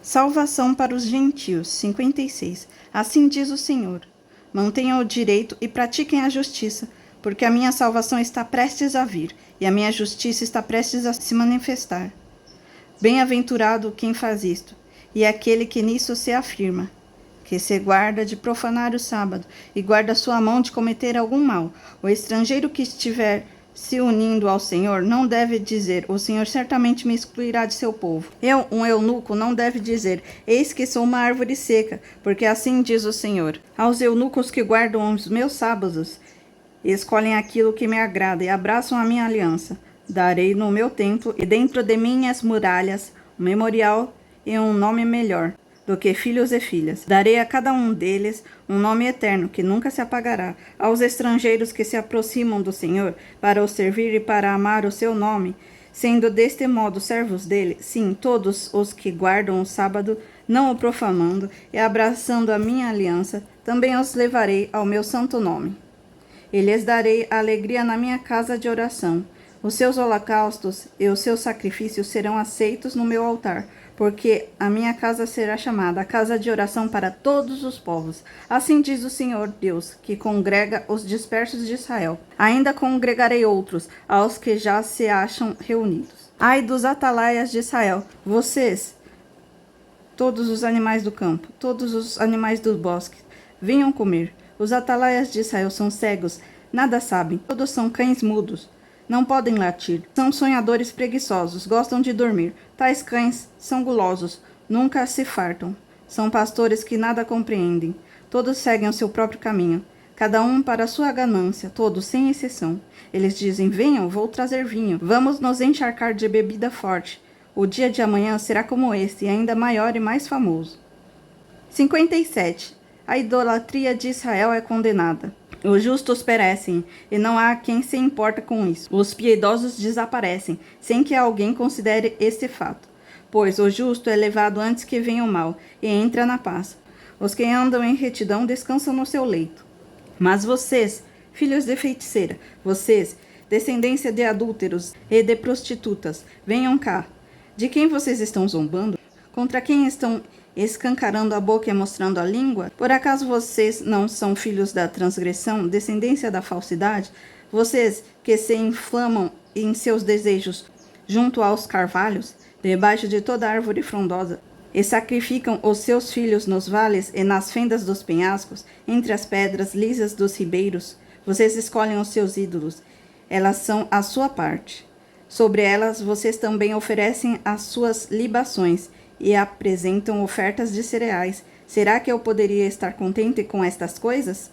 Salvação para os gentios. 56. Assim diz o Senhor: mantenham o direito e pratiquem a justiça, porque a minha salvação está prestes a vir, e a minha justiça está prestes a se manifestar. Bem-aventurado quem faz isto, e aquele que nisso se afirma, que se guarda de profanar o sábado, e guarda sua mão de cometer algum mal. O estrangeiro que estiver se unindo ao Senhor não deve dizer: o Senhor certamente me excluirá de seu povo. Um eunuco, não deve dizer: eis que sou uma árvore seca, porque assim diz o Senhor: aos eunucos que guardam os meus sábados, escolhem aquilo que me agrada e abraçam a minha aliança, darei no meu templo e dentro de minhas muralhas um memorial e um nome melhor do que filhos e filhas. Darei a cada um deles um nome eterno que nunca se apagará. Aos estrangeiros que se aproximam do Senhor para o servir e para amar o seu nome, sendo deste modo servos dele, sim, todos os que guardam o sábado, não o profanando e abraçando a minha aliança, também os levarei ao meu santo nome. E lhes darei alegria na minha casa de oração. Os seus holocaustos e os seus sacrifícios serão aceitos no meu altar, porque a minha casa será chamada a casa de oração para todos os povos. Assim diz o Senhor Deus, que congrega os dispersos de Israel. Ainda congregarei outros, aos que já se acham reunidos. Ai dos atalaias de Israel, vocês, todos os animais do campo, todos os animais do bosque, venham comer. Os atalaias de Israel são cegos, nada sabem, todos são cães mudos. Não podem latir, são sonhadores preguiçosos, gostam de dormir. Tais cães são gulosos, nunca se fartam. São pastores que nada compreendem. Todos seguem o seu próprio caminho, cada um para a sua ganância, todos sem exceção. Eles dizem: venham, vou trazer vinho, vamos nos encharcar de bebida forte. O dia de amanhã será como este, e ainda maior e mais famoso. 57. A idolatria de Israel é condenada. Os justos perecem, e não há quem se importa com isso. Os piedosos desaparecem, sem que alguém considere este fato. Pois o justo é levado antes que venha o mal, e entra na paz. Os que andam em retidão descansam no seu leito. Mas vocês, filhos de feiticeira, vocês, descendência de adúlteros e de prostitutas, venham cá. De quem vocês estão zombando? Contra quem estão escancarando a boca e mostrando a língua? Por acaso vocês não são filhos da transgressão, descendência da falsidade? Vocês que se inflamam em seus desejos junto aos carvalhos, debaixo de toda árvore frondosa, e sacrificam os seus filhos nos vales e nas fendas dos penhascos, entre as pedras lisas dos ribeiros, vocês escolhem os seus ídolos, elas são a sua parte. Sobre elas vocês também oferecem as suas libações, e apresentam ofertas de cereais. Será que eu poderia estar contente com estas coisas?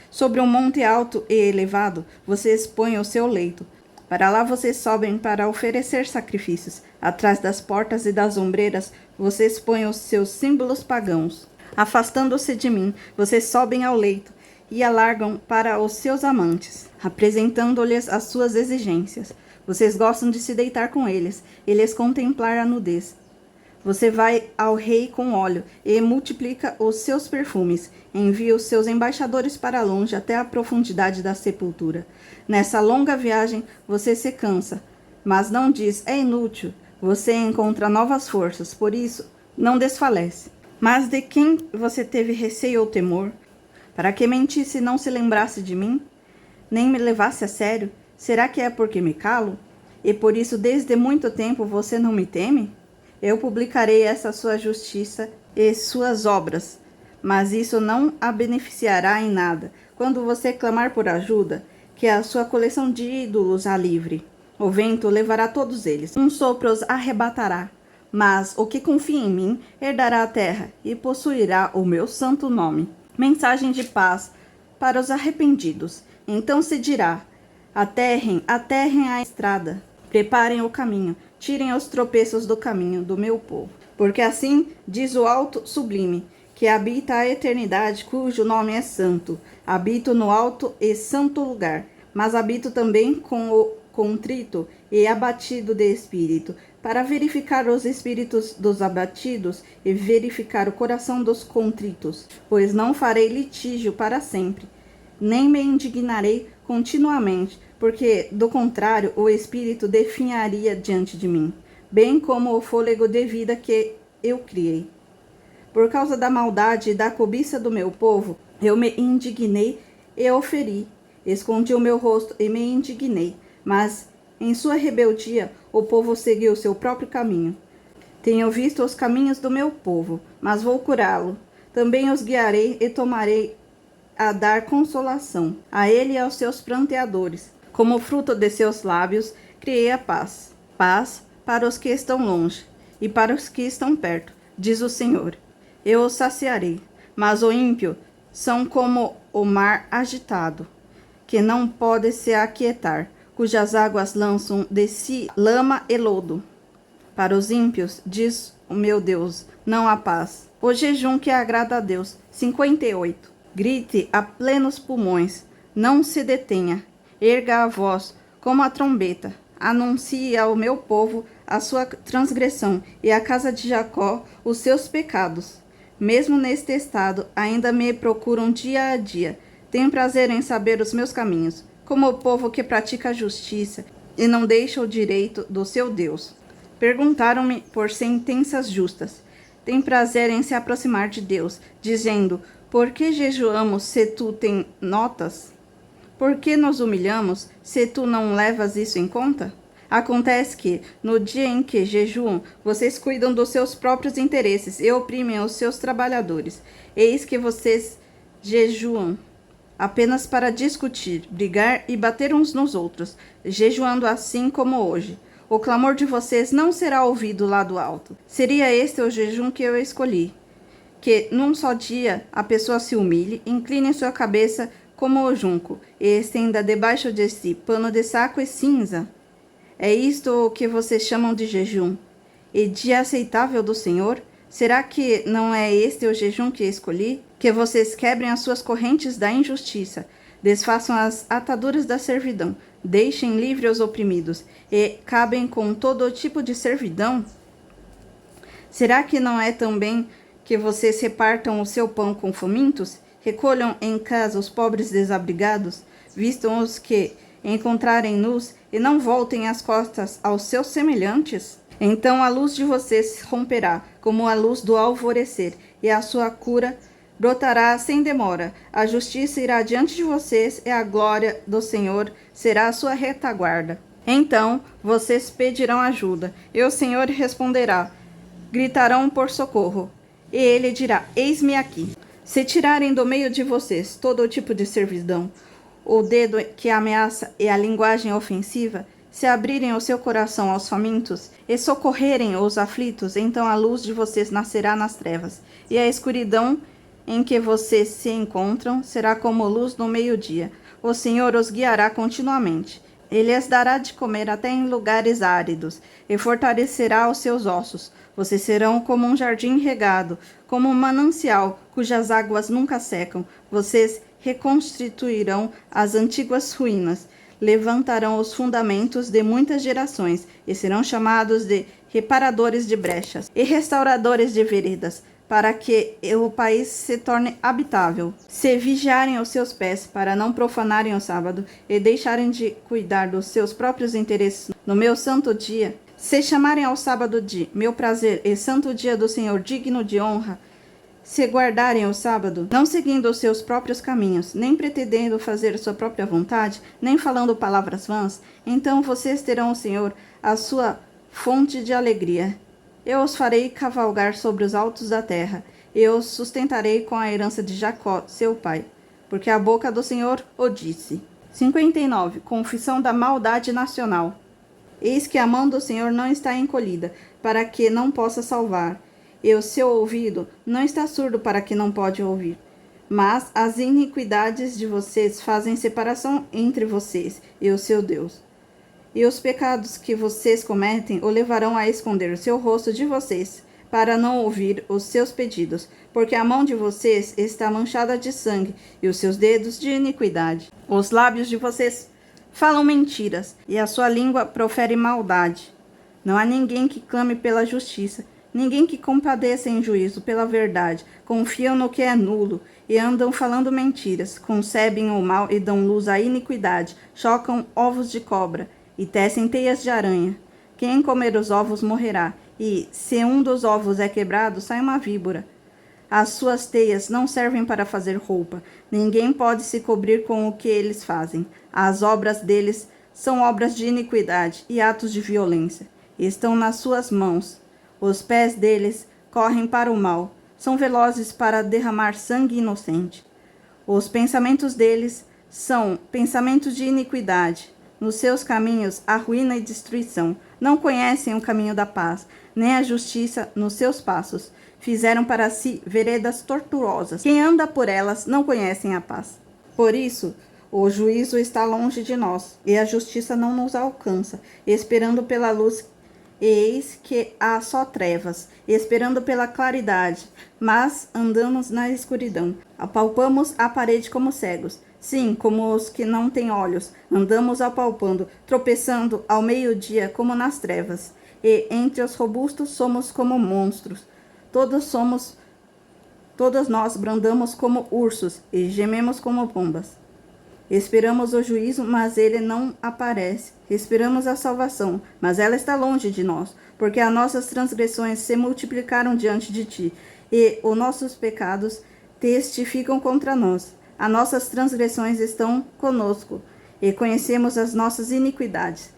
Sobre um monte alto e elevado, vocês põem o seu leito. Para lá vocês sobem para oferecer sacrifícios. Atrás das portas e das ombreiras, vocês põem os seus símbolos pagãos. Afastando-se de mim, vocês sobem ao leito e alargam para os seus amantes, apresentando-lhes as suas exigências. Vocês gostam de se deitar com eles e lhes contemplar a nudez. Você vai ao rei com óleo e multiplica os seus perfumes. Envia os seus embaixadores para longe até a profundidade da sepultura. Nessa longa viagem você se cansa, mas não diz: é inútil. Você encontra novas forças, por isso não desfalece. Mas de quem você teve receio ou temor? Para que mentisse e não se lembrasse de mim? Nem me levasse a sério? Será que é porque me calo? E por isso desde muito tempo você não me teme? Eu publicarei essa sua justiça e suas obras, mas isso não a beneficiará em nada. Quando você clamar por ajuda, que a sua coleção de ídolos a livre. O vento levará todos eles, um sopro os arrebatará. Mas o que confia em mim herdará a terra e possuirá o meu santo nome. Mensagem de paz para os arrependidos. Então se dirá: aterrem a estrada, preparem o caminho. Tirem os tropeços do caminho do meu povo. Porque assim diz o alto sublime, que habita a eternidade, cujo nome é santo. Habito no alto e santo lugar, mas habito também com o contrito e abatido de espírito, para verificar os espíritos dos abatidos e verificar o coração dos contritos. Pois não farei litígio para sempre, nem me indignarei continuamente, porque, do contrário, o espírito definharia diante de mim, bem como o fôlego de vida que eu criei. Por causa da maldade e da cobiça do meu povo, eu me indignei e oferi. Escondi o meu rosto e me indignei. Mas, em sua rebeldia, o povo seguiu seu próprio caminho. Tenho visto os caminhos do meu povo, mas vou curá-lo. Também os guiarei e tomarei a dar consolação a ele e aos seus pranteadores. Como fruto de seus lábios, criei a paz. Paz para os que estão longe e para os que estão perto, diz o Senhor. Eu os saciarei, mas o ímpio são como o mar agitado, que não pode se aquietar, cujas águas lançam de si lama e lodo. Para os ímpios, diz o meu Deus, não há paz. O jejum que agrada a Deus. 58. Grite a plenos pulmões, não se detenha. Erga a voz como a trombeta. Anuncie ao meu povo a sua transgressão e à casa de Jacó os seus pecados. Mesmo neste estado, ainda me procuram dia a dia. Tenho prazer em saber os meus caminhos, como o povo que pratica a justiça e não deixa o direito do seu Deus. Perguntaram-me por sentenças justas. Tem prazer em se aproximar de Deus, dizendo: por que jejuamos se tu tem notas? Por que nos humilhamos se tu não levas isso em conta? Acontece que, no dia em que jejuam, vocês cuidam dos seus próprios interesses e oprimem os seus trabalhadores. Eis que vocês jejuam apenas para discutir, brigar e bater uns nos outros, jejuando assim como hoje. O clamor de vocês não será ouvido lá do alto. Seria este o jejum que eu escolhi. Que num só dia a pessoa se humilhe, incline sua cabeça como o junco, e estenda debaixo de si pano de saco e cinza. É isto o que vocês chamam de jejum? E dia aceitável do Senhor? Será que não é este o jejum que escolhi? Que vocês quebrem as suas correntes da injustiça, desfaçam as ataduras da servidão, deixem livre os oprimidos, e acabem com todo tipo de servidão? Será que não é também que vocês repartam o seu pão com famintos? Recolham em casa os pobres desabrigados, vistam os que encontrarem nus e não voltem as costas aos seus semelhantes? Então a luz de vocês romperá como a luz do alvorecer, e a sua cura brotará sem demora. A justiça irá diante de vocês, e a glória do Senhor será a sua retaguarda. Então vocês pedirão ajuda, e o Senhor responderá. Gritarão por socorro, e ele dirá: eis-me aqui. Se tirarem do meio de vocês todo tipo de servidão, o dedo que ameaça e a linguagem ofensiva, se abrirem o seu coração aos famintos e socorrerem os aflitos, então a luz de vocês nascerá nas trevas, e a escuridão em que vocês se encontram será como luz no meio-dia. O Senhor os guiará continuamente. Ele lhes dará de comer até em lugares áridos, e fortalecerá os seus ossos. Vocês serão como um jardim regado, como um manancial, cujas águas nunca secam. Vocês reconstituirão as antigas ruínas, levantarão os fundamentos de muitas gerações, e serão chamados de reparadores de brechas e restauradores de veredas, para que o país se torne habitável. Se vigiarem os seus pés, para não profanarem o sábado, e deixarem de cuidar dos seus próprios interesses no meu santo dia, se chamarem ao sábado de meu prazer e santo dia do Senhor digno de honra, se guardarem o sábado, não seguindo os seus próprios caminhos, nem pretendendo fazer sua própria vontade, nem falando palavras vãs, então vocês terão o Senhor, a sua fonte de alegria. Eu os farei cavalgar sobre os altos da terra, e eu os sustentarei com a herança de Jacó, seu pai, porque a boca do Senhor o disse. 59. Confissão da maldade nacional. Eis que a mão do Senhor não está encolhida, para que não possa salvar, e o seu ouvido não está surdo para que não pode ouvir. Mas as iniquidades de vocês fazem separação entre vocês e o seu Deus. E os pecados que vocês cometem o levarão a esconder o seu rosto de vocês, para não ouvir os seus pedidos, porque a mão de vocês está manchada de sangue, e os seus dedos de iniquidade. Os lábios de vocês falam mentiras, e a sua língua profere maldade. Não há ninguém que clame pela justiça, ninguém que compadeça em juízo pela verdade. Confiam no que é nulo, e andam falando mentiras, concebem o mal e dão luz à iniquidade, chocam ovos de cobra, e tecem teias de aranha. Quem comer os ovos morrerá, e, se um dos ovos é quebrado, sai uma víbora. As suas teias não servem para fazer roupa. Ninguém pode se cobrir com o que eles fazem. As obras deles são obras de iniquidade e atos de violência. Estão nas suas mãos. Os pés deles correm para o mal. São velozes para derramar sangue inocente. Os pensamentos deles são pensamentos de iniquidade. Nos seus caminhos há ruína e destruição. Não conhecem o caminho da paz, nem a justiça nos seus passos. Fizeram para si veredas tortuosas. Quem anda por elas não conhecem a paz. Por isso, o juízo está longe de nós, e a justiça não nos alcança, esperando pela luz, e eis que há só trevas, esperando pela claridade, mas andamos na escuridão. Apalpamos a parede como cegos, sim, como os que não têm olhos, andamos apalpando, tropeçando ao meio-dia como nas trevas, e entre os robustos somos como monstros. Todos nós brandamos como ursos e gememos como pombas. Esperamos o juízo, mas ele não aparece. Esperamos a salvação, mas ela está longe de nós, porque as nossas transgressões se multiplicaram diante de ti, e os nossos pecados testificam contra nós. As nossas transgressões estão conosco, e conhecemos as nossas iniquidades.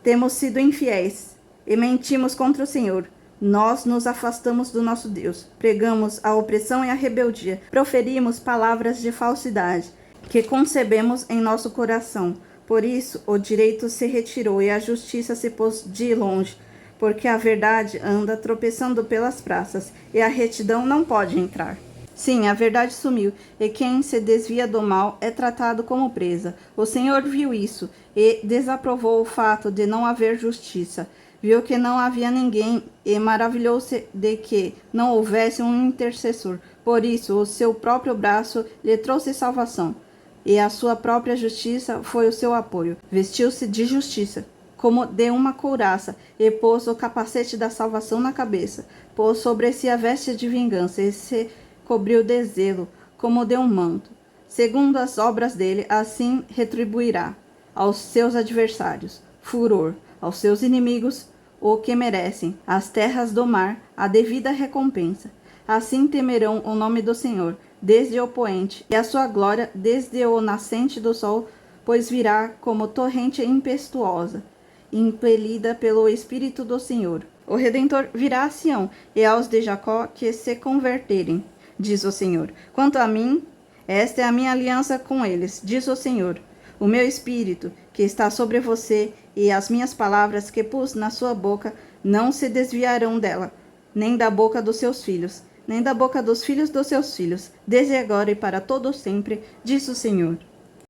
Temos sido infiéis, e mentimos contra o Senhor. Nós nos afastamos do nosso Deus, pregamos a opressão e a rebeldia, proferimos palavras de falsidade, que concebemos em nosso coração. Por isso, o direito se retirou e a justiça se pôs de longe, porque a verdade anda tropeçando pelas praças, e a retidão não pode entrar. Sim, a verdade sumiu, e quem se desvia do mal é tratado como presa. O Senhor viu isso, e desaprovou o fato de não haver justiça. Viu que não havia ninguém e maravilhou-se de que não houvesse um intercessor. Por isso, o seu próprio braço lhe trouxe salvação, e a sua própria justiça foi o seu apoio. Vestiu-se de justiça, como de uma couraça, e pôs o capacete da salvação na cabeça. Pôs sobre si a veste de vingança, e se cobriu de zelo, como de um manto. Segundo as obras dele, assim retribuirá aos seus adversários furor, aos seus inimigos o que merecem, as terras do mar, a devida recompensa. Assim temerão o nome do Senhor, desde o poente, e a sua glória desde o nascente do sol, pois virá como torrente impetuosa, impelida pelo Espírito do Senhor. O Redentor virá a Sião, e aos de Jacó que se converterem, diz o Senhor. Quanto a mim, esta é a minha aliança com eles, diz o Senhor. O meu Espírito, que está sobre você, e as minhas palavras que pus na sua boca, não se desviarão dela, nem da boca dos seus filhos, nem da boca dos filhos dos seus filhos, desde agora e para todo sempre, diz o Senhor.